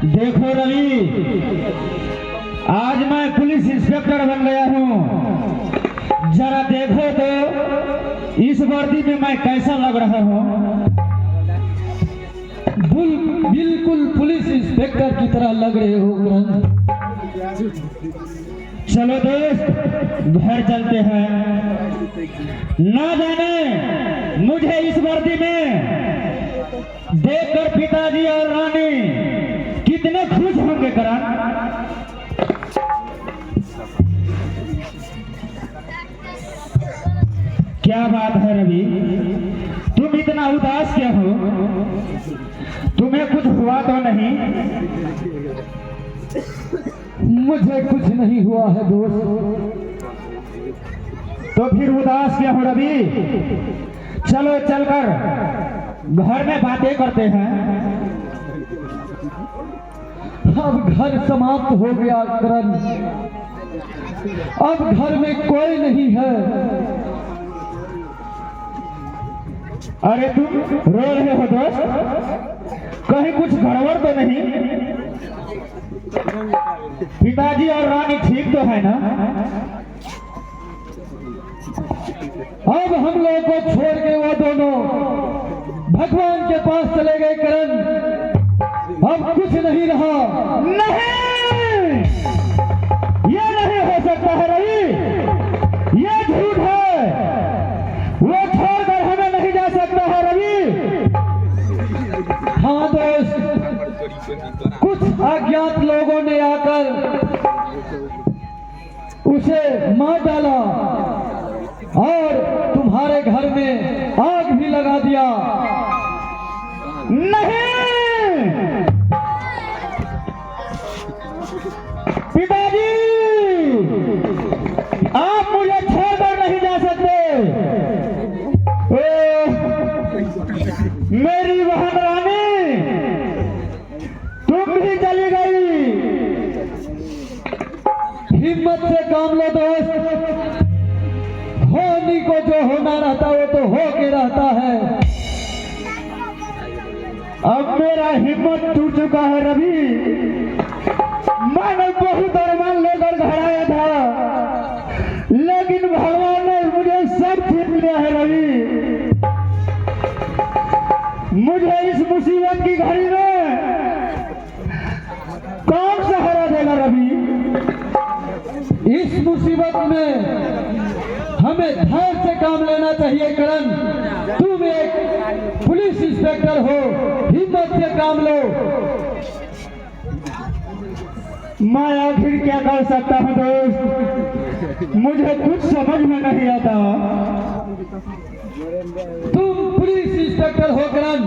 देखो रवि, आज मैं पुलिस इंस्पेक्टर बन गया हूँ। जरा देखो तो इस वर्दी में मैं कैसा लग रहा हूँ। बिल्कुल पुलिस इंस्पेक्टर की तरह लग रहे हो करण। चलो दोस्त, घर चलते हैं। ना जाने मुझे इस वर्दी में देखकर पिताजी और रानी कितने खुश होंगे करण। क्या बात है रवि, तुम इतना उदास क्या हो? तुम्हें कुछ हुआ तो नहीं? मुझे कुछ नहीं हुआ है दोस्त। तो फिर उदास क्या हो रवि? चलो चलकर घर में बातें करते हैं। अब घर समाप्त हो गया करण। अब घर में कोई नहीं है। अरे तुम रो रहे हो दोस्त? कहीं कुछ गड़बड़ तो नहीं? पिताजी और रानी ठीक तो है ना? अब हम लोग को छोड़ के वो दोनों भगवान के पास चले गए करण। अब कुछ नहीं रहा। नहीं, ये नहीं हो सकता है रवि, ये झूठ है। वो छोड़कर हमें नहीं जा सकता है रवि। हाँ दोस्त, कुछ अज्ञात लोगों ने आकर उसे मार डाला और तुम्हारे घर में आग भी लगा दिया। नहीं, पिताजी आप मुझे छोड़कर नहीं जा सकते। मेरी बहन रानी, तुम भी चली गई। हिम्मत से काम लो दोस्त। होने को जो होना रहता वो तो हो के रहता है। अब मेरा हिम्मत टूट चुका है रवि। मैंने बहुत अरमान लेकर घर आया था, लेकिन भगवान ने मुझे सब छीन लिया है रवि। मुझे इस मुसीबत की घड़ी में कौन सहारा देगा रवि? इस मुसीबत में हमें धैर्य से काम लेना चाहिए करण। तुम एक पुलिस इंस्पेक्टर हो, हिम्मत से काम लो। मैं आखिर क्या कर सकता हूँ दोस्त, मुझे कुछ समझ में नहीं आता। तुम पुलिस इंस्पेक्टर हो करण।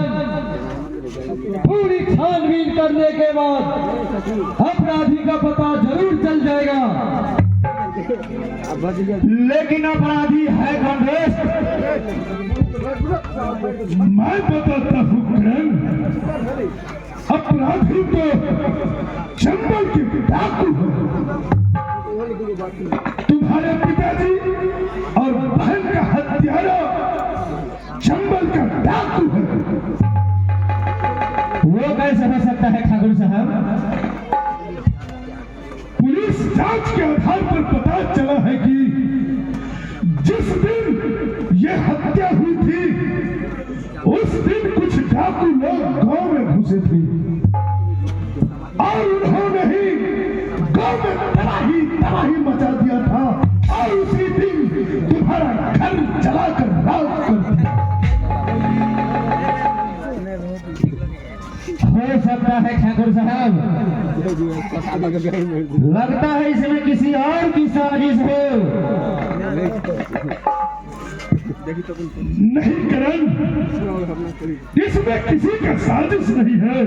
पूरी छानबीन करने के बाद अपराधी का पता जरूर चल जाएगा। लेकिन अपराधी है कौन दोस्त? मैं बताता हूँ करण। अपराधी तो चंबल के डाकू है। तुम्हारे पिताजी और बहन का हत्यारा चंबल का डाकू है। वो कैसे हो सकता है ठाकुर साहब? पुलिस जांच के आधार पर पता चला है कि जिस दिन यह हत्या हुई थी उस दिन कुछ डाकू लोग गांव में घुसे थे और उन्होंने ही गांव में तबाही मचा दिया था और उसी दिन तुम्हारा घर जलाकर राख कर दिया। हो सकता है ठाकुर साहब, लगता है इसमें किसी और की साजिश हो। नहीं करण, इसमें किसी का साजिश नहीं है,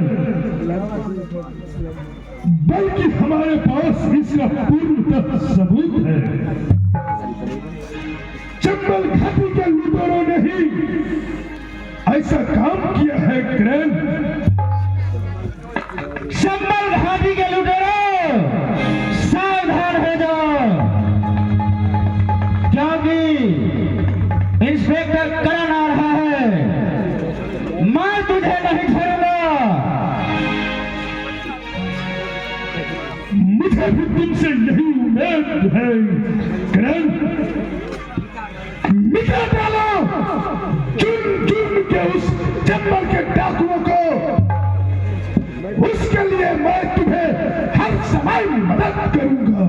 बल्कि हमारे पास इसका पूर्णतः सबूत है। चंबल घाटी के लुटेरों ने ही ऐसा काम किया है करण। चंबल घाटी के लुटेरों, सावधान हो जाओ, क्योंकि इंस्पेक्टर करण आ रहा है, मैं तुझे नहीं छोड़ूंगा। मुझे भी तुमसे यही उम्मीद है करण। मिटा डालो चुन चुन के उस जंगल के डाकुओं को। उसके लिए मैं तुम्हें हर समय मदद करूंगा।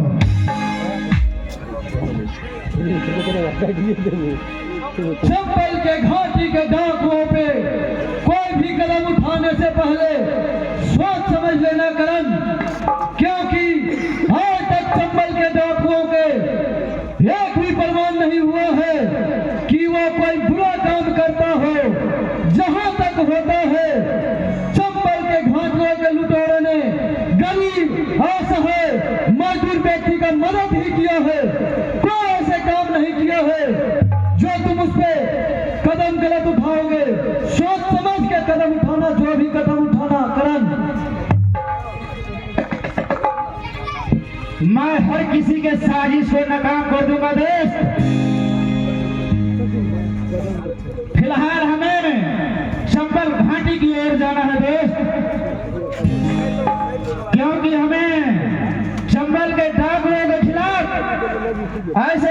चंबल के घाटी के डाकुओं पे कोई भी कदम उठाने से पहले सोच समझ लेना करण, क्योंकि आज तक चंबल के डाकुओं के एक भी प्रमाण नहीं हुआ है कि वो कोई बुरा काम करता हो। जहां तक होता है, चंबल के घाटियों के लुटेरों ने गरीब असहाय मजदूर व्यक्ति का मदद ही किया है, कोई ऐसे काम नहीं किया है। जो तुम उस पे कदम गलत उठाओगे, सोच समझ के कदम उठाना, जो भी कदम उठाना करण। मैं हर किसी के साजिश को नाकाम कर दूंगा दोस्त। फिलहाल हमें चंबल घाटी की ओर जाना है दोस्त, क्योंकि हमें चंबल के डाकुओं के खिलाफ ऐसा